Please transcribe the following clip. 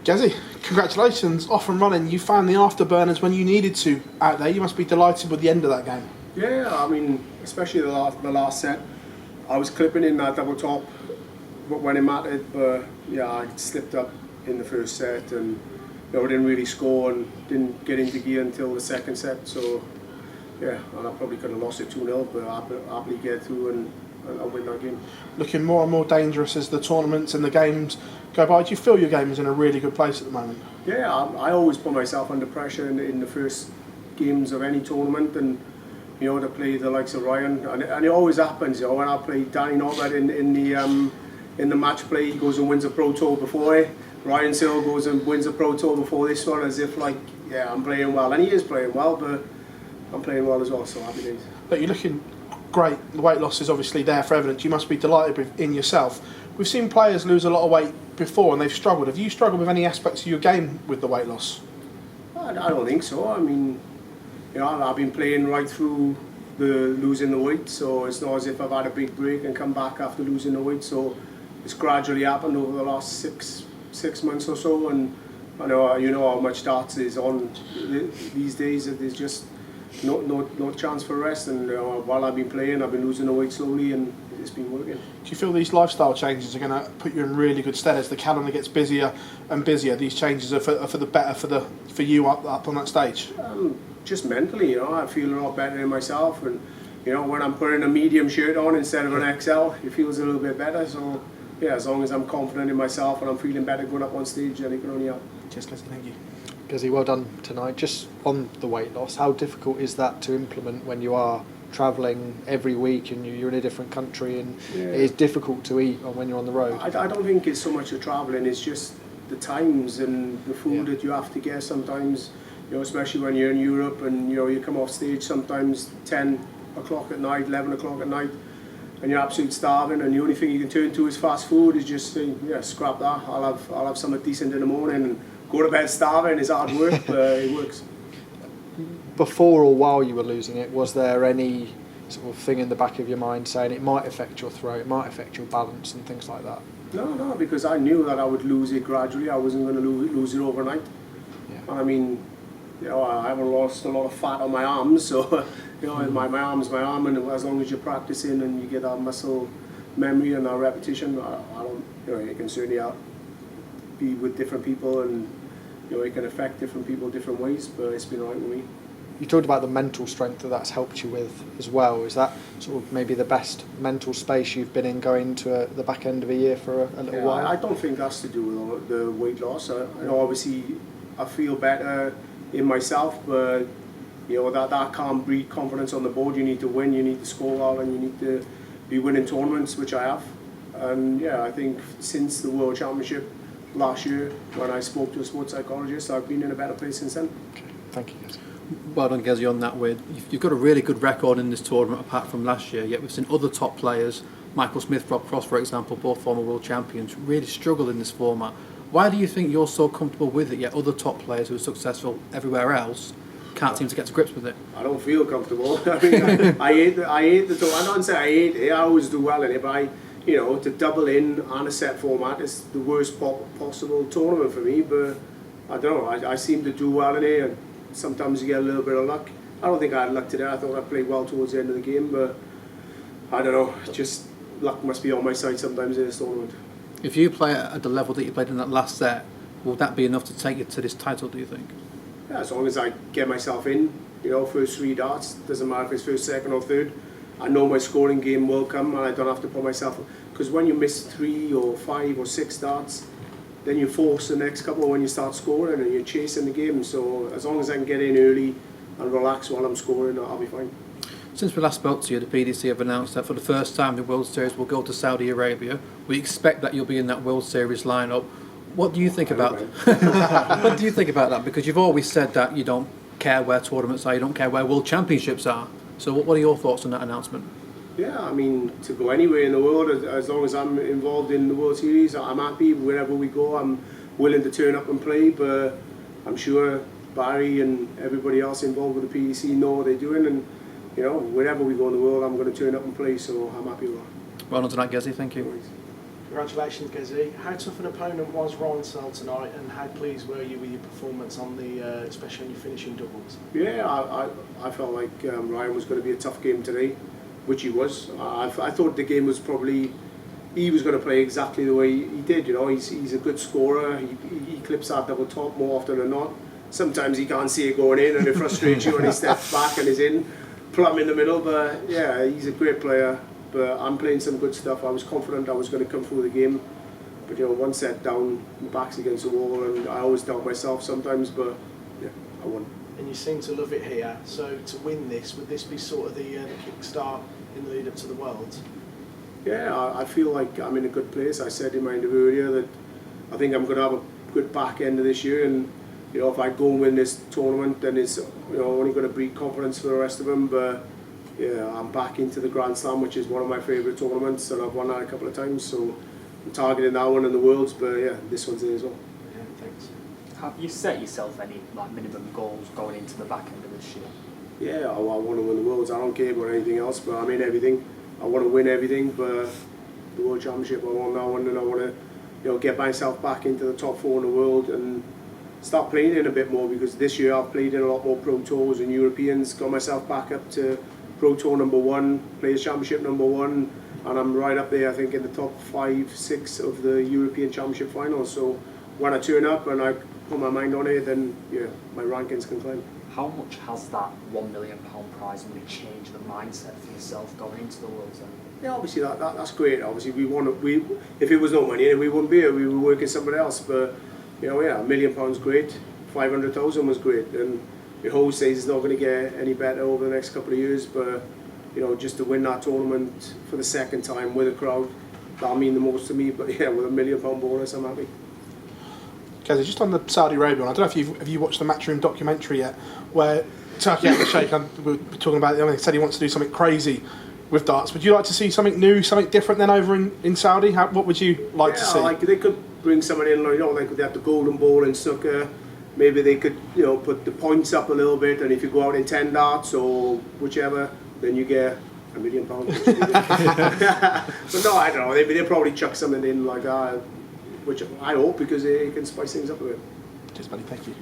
Gezi, congratulations, off and running. You found the afterburners when you needed to out there. You must be delighted with the end of that game. Yeah, I mean, especially the last set. I was clipping in that double top when it mattered, but yeah, I slipped up in the first set and didn't really score and didn't get into gear until the second set. So yeah, and I probably could have lost it 2-0, but I happily get through and win that game. Looking more and more dangerous as the tournaments and the games go by. Do you feel your game is in a really good place at the moment? Yeah, I always put myself under pressure in the first games of any tournament, and to play the likes of Ryan, and it always happens. When I play Danny Norbert in the match play, he goes and wins a Pro Tour before it. Ryan Searle goes and wins a Pro Tour before this one, as if I'm playing well, and he is playing well, but I'm playing well as well, so happy days. But you're looking great. The weight loss is obviously there for evidence. You must be delighted in yourself. We've seen players lose a lot of weight before and they've struggled. Have you struggled with any aspects of your game with the weight loss? I don't think so. I mean, I've been playing right through the losing the weight, so it's not as if I've had a big break and come back after losing the weight. So it's gradually happened over the last six months or so, and I know how much darts is on these days. There's just no chance for rest, and while I've been playing, I've been losing the weight slowly, and it's been working. Do you feel these lifestyle changes are going to put you in really good stead as the calendar gets busier and busier? These changes are for the better for you up on that stage. Just mentally, I feel a lot better in myself, and when I'm putting a medium shirt on instead of an XL, it feels a little bit better. So yeah, as long as I'm confident in myself and I'm feeling better going up on stage, then it can only help. Cheers, Gezi, thank you. Gezi, well done tonight. Just on the weight loss, how difficult is that to implement when you are travelling every week and you're in a different country, and it is difficult to eat when you're on the road? I don't think it's so much the travelling, it's just the times and the food that you have to get sometimes, especially when you're in Europe and you come off stage sometimes 10 o'clock at night, 11 o'clock at night, and you're absolutely starving, and the only thing you can turn to is fast food. Is just saying, scrap that, I'll have something decent in the morning and go to bed starving. It's hard work, but it works. Before or while you were losing it, was there any sort of thing in the back of your mind saying it might affect your throat, it might affect your balance and things like that? No, because I knew that I would lose it gradually. I wasn't going to lose it overnight. Yeah. I mean, I haven't lost a lot of fat on my arms, so my arm's my arm, and as long as you're practicing and you get that muscle memory and that repetition, I don't, it can certainly be with different people, and it can affect different people different ways, but it's been all right with me. You talked about the mental strength that's helped you with as well. Is that sort of maybe the best mental space you've been in going to the back end of a year for a little while? I don't think that's to do with the weight loss. Obviously I feel better in myself, but that can't breed confidence on the board. You need to win, you need to score well, and you need to be winning tournaments, which I have. And I think since the World Championship last year, when I spoke to a sports psychologist, I've been in a better place since then. Okay, thank you, guys. Well done, Gezi, on that. You've got a really good record in this tournament apart from last year, yet we've seen other top players, Michael Smith, Rob Cross for example, both former world champions, really struggle in this format. Why do you think you're so comfortable with it, yet other top players who are successful everywhere else can't seem to get to grips with it? I don't feel comfortable. I mean, I hate the tournament. I don't say I hate it, I always do well in it, but to double in on a set format is the worst possible tournament for me, but I don't know, I seem to do well in it, and sometimes you get a little bit of luck. I don't think I had luck today. I thought I played well towards the end of the game, but I don't know, just luck must be on my side sometimes in this tournament. If you play at the level that you played in that last set, will that be enough to take you to this title, do you think? Yeah, as long as I get myself in, first 3 darts, doesn't matter if it's first, second or third, I know my scoring game will come, and I don't have to put myself, because when you miss 3 or 5 or 6 darts, then you force the next couple when you start scoring and you're chasing the game. So as long as I can get in early and relax while I'm scoring, I'll be fine. Since we last spoke to you, the PDC have announced that for the first time the World Series will go to Saudi Arabia. We expect that you'll be in that World Series lineup. What do you think about what do you think about that? Because you've always said that you don't care where tournaments are, you don't care where World Championships are. So what are your thoughts on that announcement? Yeah, I mean, to go anywhere in the world, as long as I'm involved in the World Series, I'm happy. Wherever we go, I'm willing to turn up and play, but I'm sure Barry and everybody else involved with the PDC know what they're doing, and wherever we go in the world, I'm going to turn up and play, so I'm happy with that. Well done tonight, Gezi, thank you. No worries. Congratulations, Gezi. How tough an opponent was Ryan Searle tonight, and how pleased were you with your performance on the, especially on your finishing doubles? Yeah, I felt like Ryan was going to be a tough game today, which he was. I thought the game was probably, he was going to play exactly the way he did. You know, he's a good scorer. He clips that double top more often than not. Sometimes he can't see it going in, and it frustrates you when he steps back and is in, plumb in the middle. But yeah, he's a great player. But I'm playing some good stuff. I was confident I was going to come through the game. But you know, one set down, my back's against the wall, and I always doubt myself sometimes. But yeah, I won. And you seem to love it here. So to win this, would this be sort of the kickstart in the lead up to the Worlds? Yeah, I feel like I'm in a good place. I said in my interview earlier that I think I'm going to have a good back end of this year, and you know, if I go and win this tournament, then it's, you know, only going to breed confidence for the rest of them. But yeah, I'm back into the Grand Slam, which is one of my favourite tournaments, and I've won that a couple of times. So I'm targeting that one in the Worlds, but yeah, this one's there as well. Yeah, thanks. Have you set yourself any like minimum goals going into the back end of this year? Yeah, I want to win the Worlds. I don't care about anything else, but I'm in everything. I want to win everything, but the World Championship, I want that one, and I want to, you know, get myself back into the top 4 in the world and start playing in a bit more, because this year I've played in a lot more Pro Tours and Europeans, got myself back up to Pro Tour #1, Players Championship #1, and I'm right up there, I think, in the top 5, 6 of the European Championship finals. So when I turn up and I put my mind on it, then yeah, my rankings can climb. How much has that £1 million prize money changed the mindset for yourself going into the Worlds then? Yeah, obviously that's great. Obviously if it was no money, we wouldn't be here. We were working somewhere else. But you know, yeah, £1 million great. 500,000 was great, and your host says it's not going to get any better over the next couple of years. But you know, just to win that tournament for the second time with a crowd, that'll mean the most to me. But yeah, with £1 million bonus, I'm happy. Guys, just on the Saudi Arabia one, I don't know if have you watched the Matchroom documentary yet, where Turkey had the Sheikh, we were talking about it, he said he wants to do something crazy with darts. Would you like to see something new, something different than over in Saudi? What would you like to see? Like they could bring someone in, you know, like they have the golden ball in snooker. Maybe they could, you know, put the points up a little bit, and if you go out in 10 darts or whichever, then you get £1 million. But no, I don't know. They'll probably chuck something in like that, which I hope, because it can spice things up a bit. Cheers, buddy. Thank you.